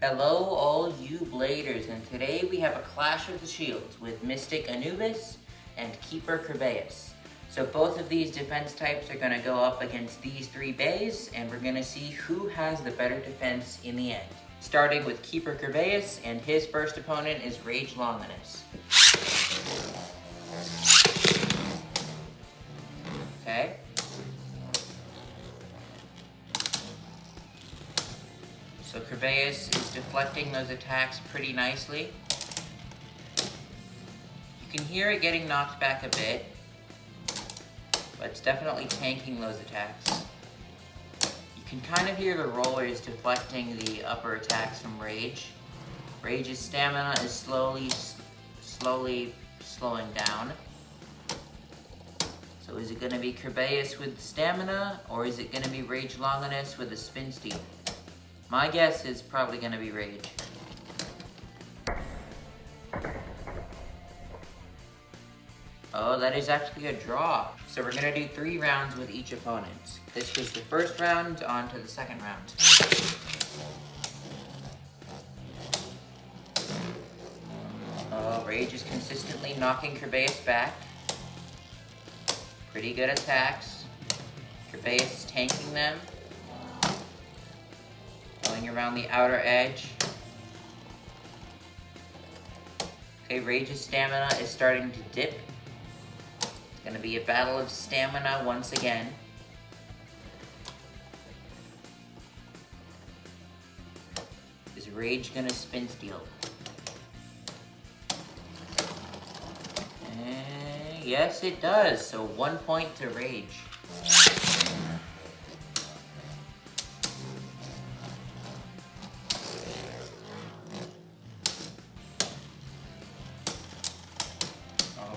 Hello all you bladers, and today we have a clash of the shields with Mystic Anubis and Keeper Kerbeus. So both of these defense types are going to go up against these three beys, and we're going to see who has the better defense in the end. Starting with Keeper Kerbeus, and his first opponent is Rage Longinus. Okay. So Kerbeus is deflecting those attacks pretty nicely. You can hear it getting knocked back a bit, but it's definitely tanking those attacks. You can kind of hear the rollers deflecting the upper attacks from Rage. Rage's stamina is slowly slowing down. So is it going to be Kerbeus with stamina, or is it going to be Rage Longinus with a spin steal? My guess is probably going to be Rage. Oh, that is actually a draw. So we're going to do 3 rounds with each opponent. This was the first round, on to the second round. Oh, Rage is consistently knocking Kerbeus back. Pretty good attacks. Kerbeus is tanking them. Going around the outer edge. Okay, Rage's stamina is starting to dip. It's going to be a battle of stamina once again. Is Rage going to spin steal? Yes, it does. So 1 point to Rage.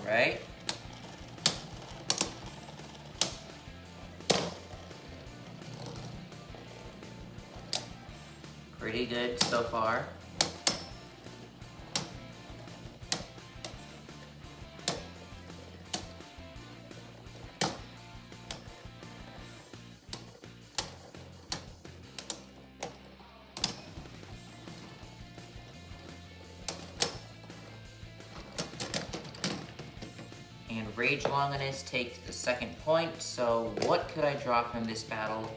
Right? Pretty good so far. And Rage Longinus takes the second point, so what could I draw from this battle?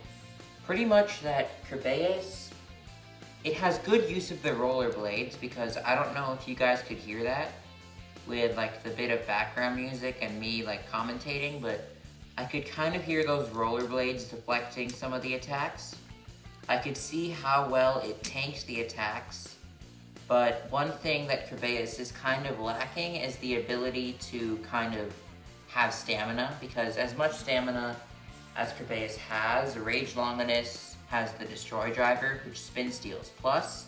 Pretty much that Kerbeus, it has good use of the rollerblades, because I don't know if you guys could hear that with like the bit of background music and me like commentating, but I could kind of hear those rollerblades deflecting some of the attacks. I could see how well it tanks the attacks. But one thing that Kerbeus is kind of lacking is the ability to kind of have stamina, because as much stamina as Kerbeus has, Rage Longinus has the Destroy Driver, which spin steals. Plus,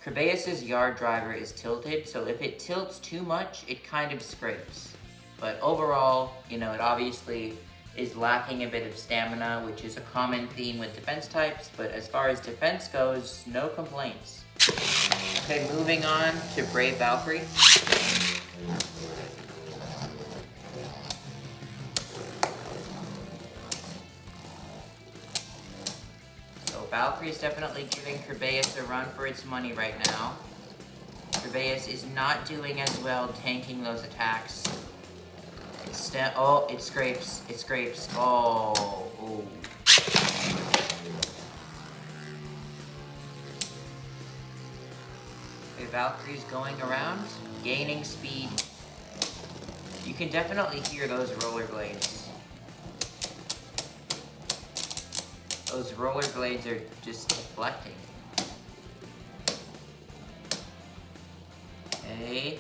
Kerbeus's Yard Driver is tilted, so if it tilts too much, it kind of scrapes. But overall, you know, it obviously is lacking a bit of stamina, which is a common theme with defense types, but as far as defense goes, no complaints. Okay, moving on to Brave Valkyrie. So Valkyrie is definitely giving Kerbeus a run for its money right now. Kerbeus is not doing as well tanking those attacks. Oh, it scrapes. It scrapes. Oh, ooh. Valkyrie's going around, gaining speed. You can definitely hear those rollerblades. Those rollerblades are just deflecting. Okay.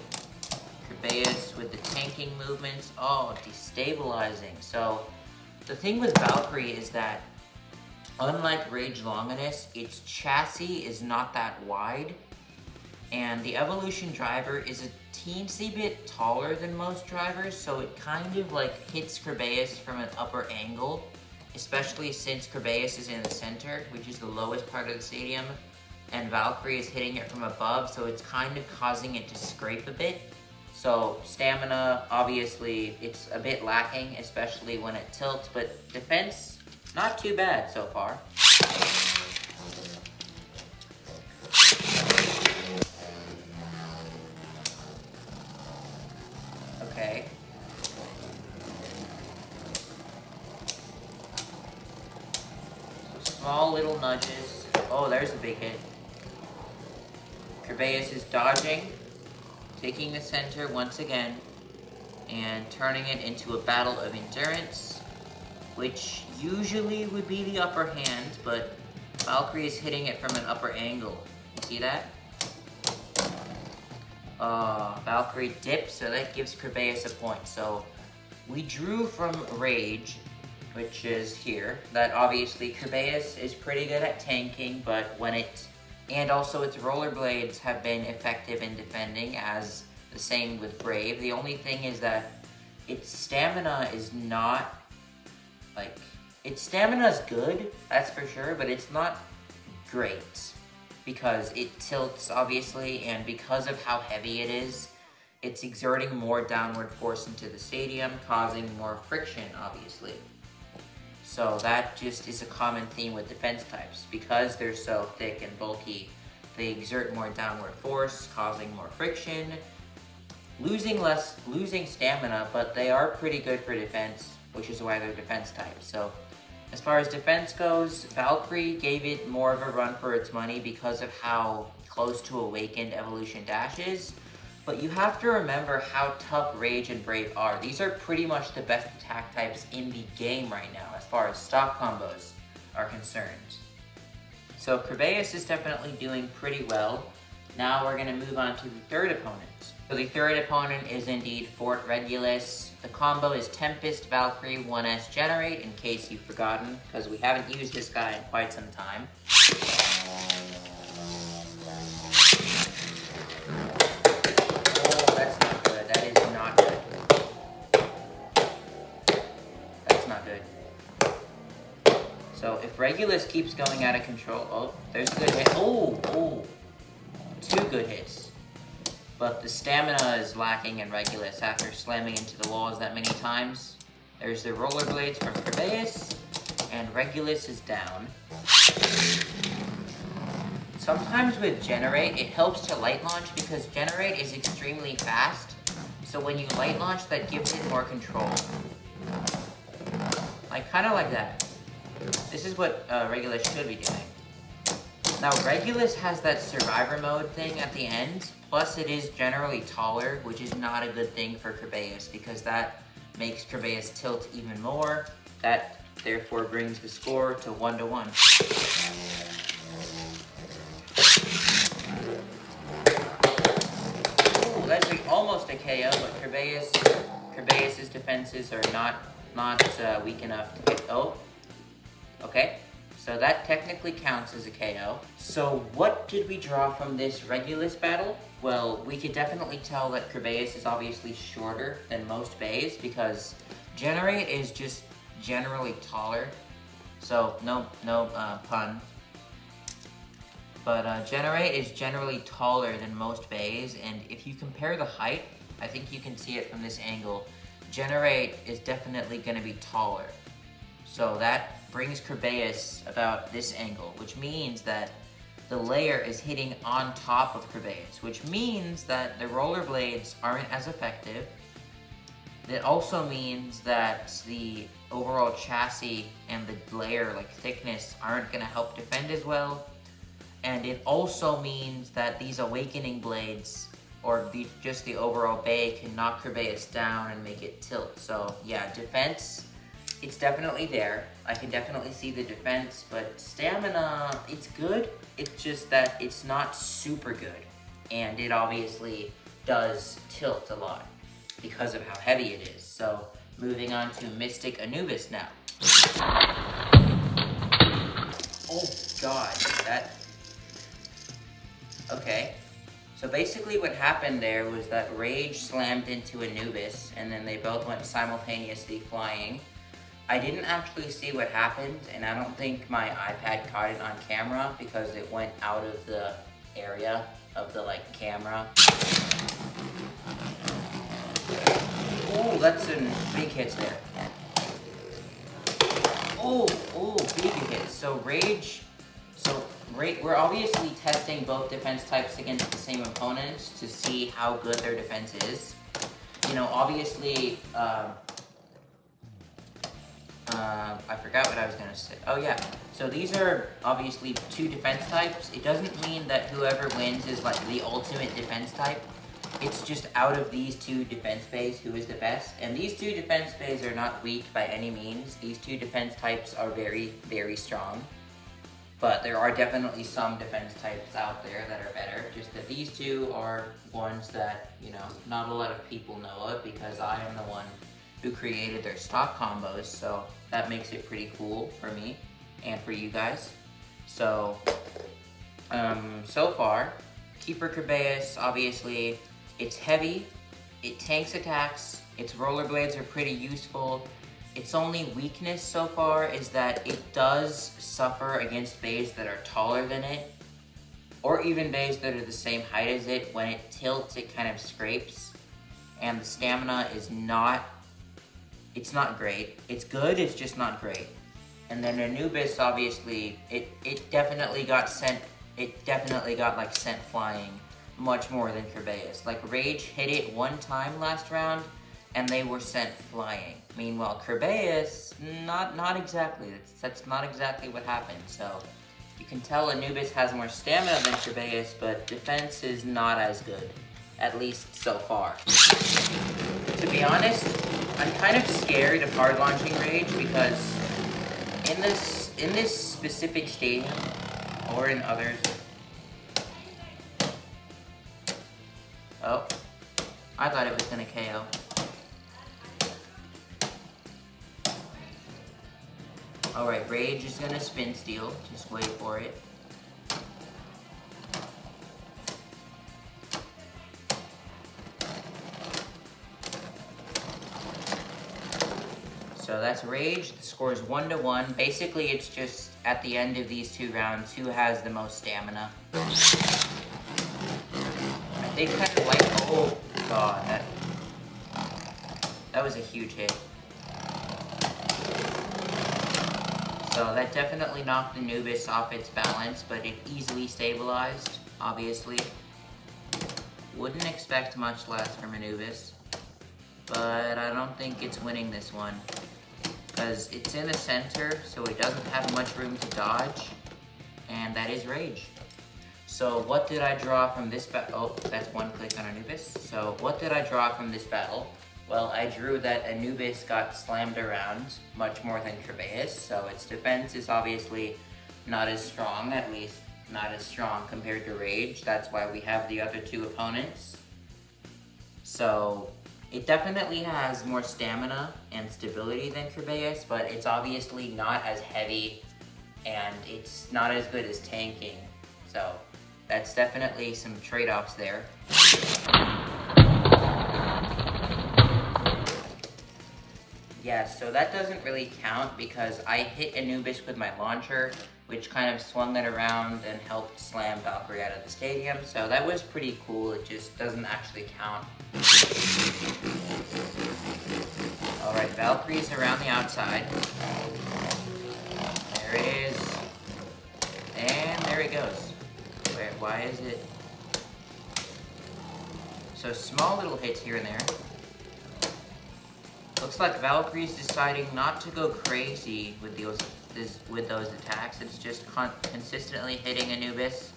Kerbeus with the tanking movements. Oh, destabilizing. So, the thing with Valkyrie is that, unlike Rage Longinus, its chassis is not that wide. And the evolution driver is a teensy bit taller than most drivers, so it kind of like hits Kerbeus from an upper angle, especially since Kerbeus is in the center, which is the lowest part of the stadium, and Valkyrie is hitting it from above, so it's kind of causing it to scrape a bit. So stamina, obviously, it's a bit lacking, especially when it tilts, but defense, not too bad so far. small little nudges. Oh, there's a big hit. Kerbeus is dodging, taking the center once again, and turning it into a battle of endurance, which usually would be the upper hand, but Valkyrie is hitting it from an upper angle. You see that? Valkyrie dips, so that gives Kerbeus a point. So we drew from Rage, which is here, that obviously Kerbeus is pretty good at tanking, but when and also its rollerblades have been effective in defending, as the same with Brave. The only thing is that its stamina is not, like, its stamina is good, that's for sure, but it's not great, because it tilts, obviously, and because of how heavy it is, it's exerting more downward force into the stadium, causing more friction, obviously. So that just is a common theme with defense types. Because they're so thick and bulky, they exert more downward force, causing more friction, losing stamina, but they are pretty good for defense, which is why they're defense types. So as far as defense goes, Valkyrie gave it more of a run for its money because of how close to Awakened Evolution Dash is. But you have to remember how tough Rage and Brave are. These are pretty much the best attack types in the game right now, as far as stock combos are concerned. So Kerbeus is definitely doing pretty well. Now we're going to move on to the third opponent. So the third opponent is indeed Fort Regulus. The combo is Tempest, Valkyrie, 1S Generate, in case you've forgotten, because we haven't used this guy in quite some time. So if Regulus keeps going out of control, oh, there's a good hit. Oh, two good hits. But the stamina is lacking in Regulus after slamming into the walls that many times. There's the rollerblades from Kerbeus, and Regulus is down. Sometimes with Generate, it helps to light launch because Generate is extremely fast. So when you light launch, that gives it more control. Kind of like that. This is what Regulus should be doing. Now, Regulus has that survivor mode thing at the end, plus it is generally taller, which is not a good thing for Kerbeus, because that makes Kerbeus tilt even more. That, therefore, brings the score to 1-1. Ooh, that's almost a KO, but Kerbeus's defenses are not weak enough to hit. Oh. Okay, so that technically counts as a KO. So what did we draw from this Regulus battle? Well, we could definitely tell that Kerbeus is obviously shorter than most beys because Generate is just generally taller. So no pun. But Generate is generally taller than most beys, and if you compare the height, I think you can see it from this angle. Generate is definitely going to be taller. So that brings Kerbeus about this angle, which means that the layer is hitting on top of Kerbeus, which means that the rollerblades aren't as effective. It also means that the overall chassis and the layer, thickness, aren't going to help defend as well. And it also means that these awakening blades, or just the overall bey, can knock Kerbeus down and make it tilt. So yeah, defense, it's definitely there. I can definitely see the defense, but stamina, it's good. It's just that it's not super good. And it obviously does tilt a lot because of how heavy it is. So moving on to Mystic Anubis now. Oh God, okay. So basically what happened there was that Rage slammed into Anubis, and then they both went simultaneously flying. I didn't actually see what happened, and I don't think my iPad caught it on camera because it went out of the area of the camera. Oh, that's some big hits there. Oh, big hits. So we're obviously testing both defense types against the same opponents to see how good their defense is. You know, obviously, I forgot what I was gonna say. Oh yeah, so these are obviously 2 defense types. It doesn't mean that whoever wins is like the ultimate defense type. It's just out of these 2 defense bays who is the best. And these 2 defense bays are not weak by any means. These 2 defense types are very, very strong. But there are definitely some defense types out there that are better. Just that these 2 are ones that, you know, not a lot of people know of because I am the one who created their stock combos. So that makes it pretty cool for me and for you guys. So, so far, Keeper Kerbeus, obviously, it's heavy, it tanks attacks, its rollerblades are pretty useful. Its only weakness so far is that it does suffer against bays that are taller than it, or even bays that are the same height as it. When it tilts, it kind of scrapes, and the stamina is not, it's not great. It's good, it's just not great. And then Anubis, obviously, it definitely got sent flying much more than Kerbeus. Like, Rage hit it 1 time last round, and they were sent flying. Meanwhile, Kerbeus, not exactly. That's not exactly what happened. So you can tell Anubis has more stamina than Kerbeus, but defense is not as good, at least so far. To be honest, I'm kind of scared of hard launching Rage because in this specific stadium, or in others. Oh, I thought it was gonna KO. Alright, Rage is gonna spin steal. Just wait for it. So that's Rage. The score is 1-1. Basically, it's just at the end of these 2 rounds, who has the most stamina. They kind of like, oh god, that was a huge hit. So that definitely knocked Anubis off its balance, but it easily stabilized, obviously. Wouldn't expect much less from Anubis, but I don't think it's winning this one. Because it's in the center, so it doesn't have much room to dodge, and that is Rage. So what did I draw from this battle? Oh, that's 1 click on Anubis. So what did I draw from this battle? Well, I drew that Anubis got slammed around much more than Kerbeus, so its defense is obviously not as strong, at least not as strong compared to Rage. That's why we have the other 2 opponents. So it definitely has more stamina and stability than Kerbeus, but it's obviously not as heavy and it's not as good as tanking. So that's definitely some trade-offs there. Yeah, so that doesn't really count because I hit Anubis with my launcher, which kind of swung it around and helped slam Valkyrie out of the stadium. So that was pretty cool. It just doesn't actually count. Alright, Valkyrie's around the outside. There it is. And there it goes. Why is it? So small little hits here and there. Looks like Valkyrie's deciding not to go crazy with those attacks. It's just consistently hitting Anubis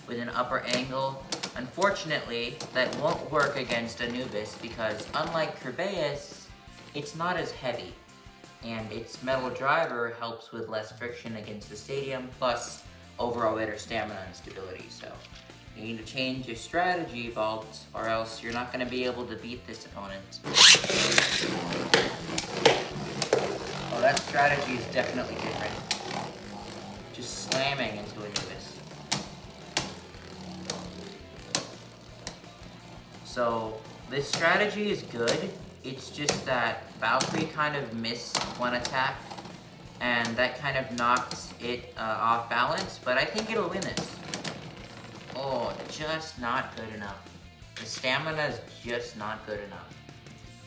with an upper angle. Unfortunately, that won't work against Anubis because unlike Kerbeus, it's not as heavy. And its metal driver helps with less friction against the stadium, plus overall better stamina and stability. So you need to change your strategy, Vault, or else you're not going to be able to beat this opponent. Oh, that strategy is definitely different. Just slamming into Anubis. So this strategy is good. It's just that Valkyrie kind of missed one attack, and that kind of knocks it off balance, but I think it'll win this. Oh, just not good enough. The stamina is just not good enough.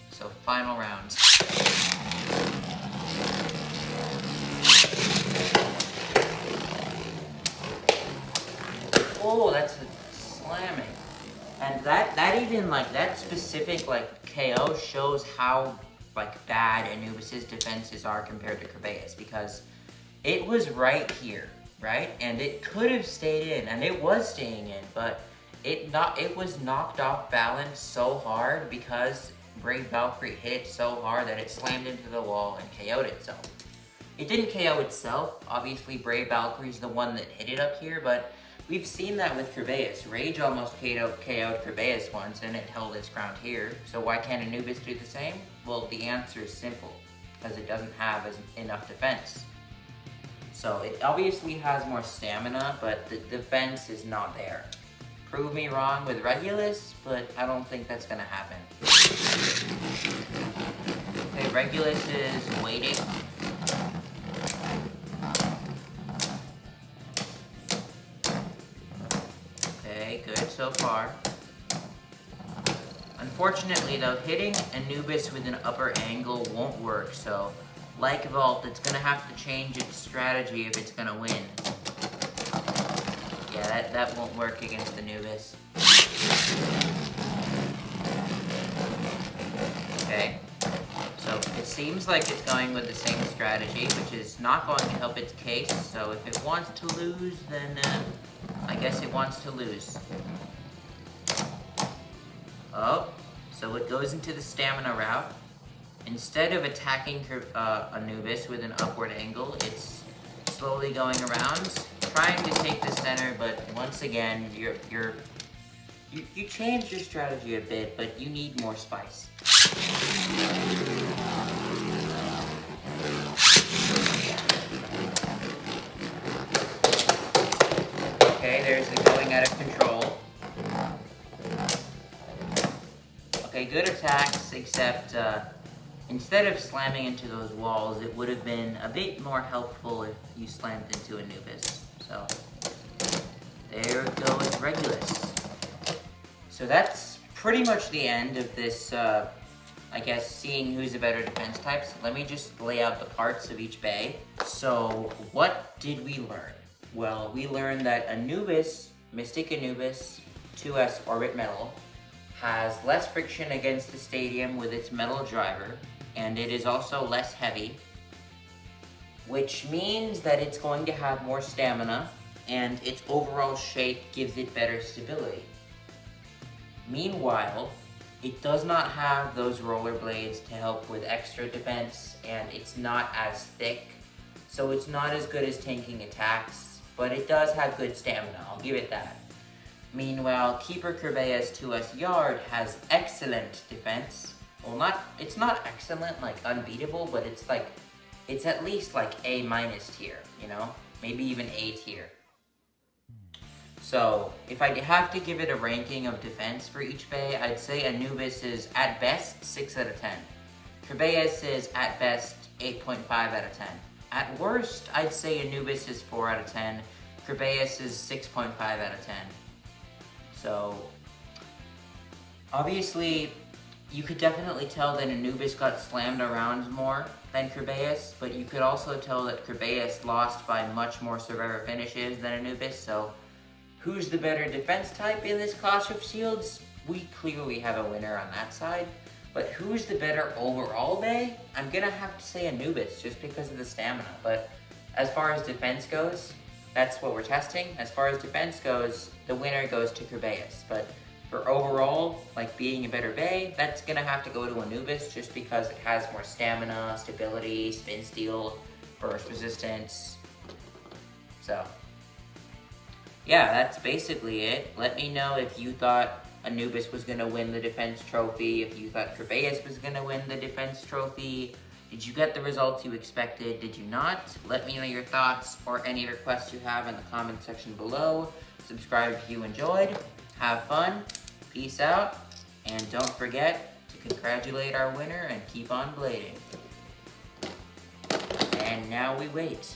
So, final round. Oh, that's a slamming. And that even, like, that specific, like, KO shows how like bad Anubis's defenses are compared to Kerbeus, because it was right here, right? And it could have stayed in, and it was staying in, but it was knocked off balance so hard because Brave Valkyrie hit it so hard that it slammed into the wall and KO'd itself. It didn't KO itself. Obviously, Brave Valkyrie's the one that hit it up here, but we've seen that with Kerbeus. Rage almost KO'd Kerbeus once, and it held its ground here. So why can't Anubis do the same? Well, the answer is simple, because it doesn't have enough defense. So it obviously has more stamina, but the defense is not there. Prove me wrong with Regulus, but I don't think that's gonna happen. Okay, Regulus is waiting. Okay, good so far. Unfortunately though, hitting Anubis with an upper angle won't work, so like Vault, it's gonna have to change its strategy if it's gonna win. Yeah, that won't work against Anubis. Okay, so it seems like it's going with the same strategy, which is not going to help its case, so if it wants to lose, then I guess it wants to lose. Oh, so it goes into the stamina route. Instead of attacking Anubis with an upward angle, it's slowly going around, trying to take the center, but once again, you changed your strategy a bit, but you need more spice. Okay, there's the going out of control. Okay, good attacks, except instead of slamming into those walls, it would have been a bit more helpful if you slammed into Anubis. So, there goes Regulus. So that's pretty much the end of this, I guess, seeing who's a better defense type. So let me just lay out the parts of each bay. So, what did we learn? Well, we learned that Anubis, Mystic Anubis, 2S Orbit Metal, has less friction against the stadium with its metal driver, and it is also less heavy, which means that it's going to have more stamina, and its overall shape gives it better stability. Meanwhile, it does not have those rollerblades to help with extra defense, and it's not as thick, so it's not as good as tanking attacks, but it does have good stamina, I'll give it that. Meanwhile, Keeper Kerbeus 2S Yard has excellent defense. Well, it's not excellent, like unbeatable, but it's at least like A- tier, you know? Maybe even A tier. So, if I have to give it a ranking of defense for each bay, I'd say Anubis is at best 6 out of 10. Kerbeus is at best 8.5 out of 10. At worst, I'd say Anubis is 4 out of 10. Kerbeus is 6.5 out of 10. So, obviously, you could definitely tell that Anubis got slammed around more than Kerbeus, but you could also tell that Kerbeus lost by much more Survivor finishes than Anubis, so who's the better defense type in this Clash of Shields? We clearly have a winner on that side, but who's the better overall bay? I'm gonna have to say Anubis, just because of the stamina, but as far as defense goes, that's what we're testing. As far as defense goes, the winner goes to Kerbeus, but for overall, like being a better bay, that's gonna have to go to Anubis just because it has more stamina, stability, spin steal, burst resistance. So, yeah, that's basically it. Let me know if you thought Anubis was gonna win the defense trophy, if you thought Kerbeus was gonna win the defense trophy. Did you get the results you expected? Did you not? Let me know your thoughts or any requests you have in the comment section below. Subscribe if you enjoyed. Have fun. Peace out. And don't forget to congratulate our winner and keep on blading. And now we wait.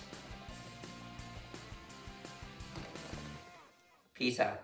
Peace out.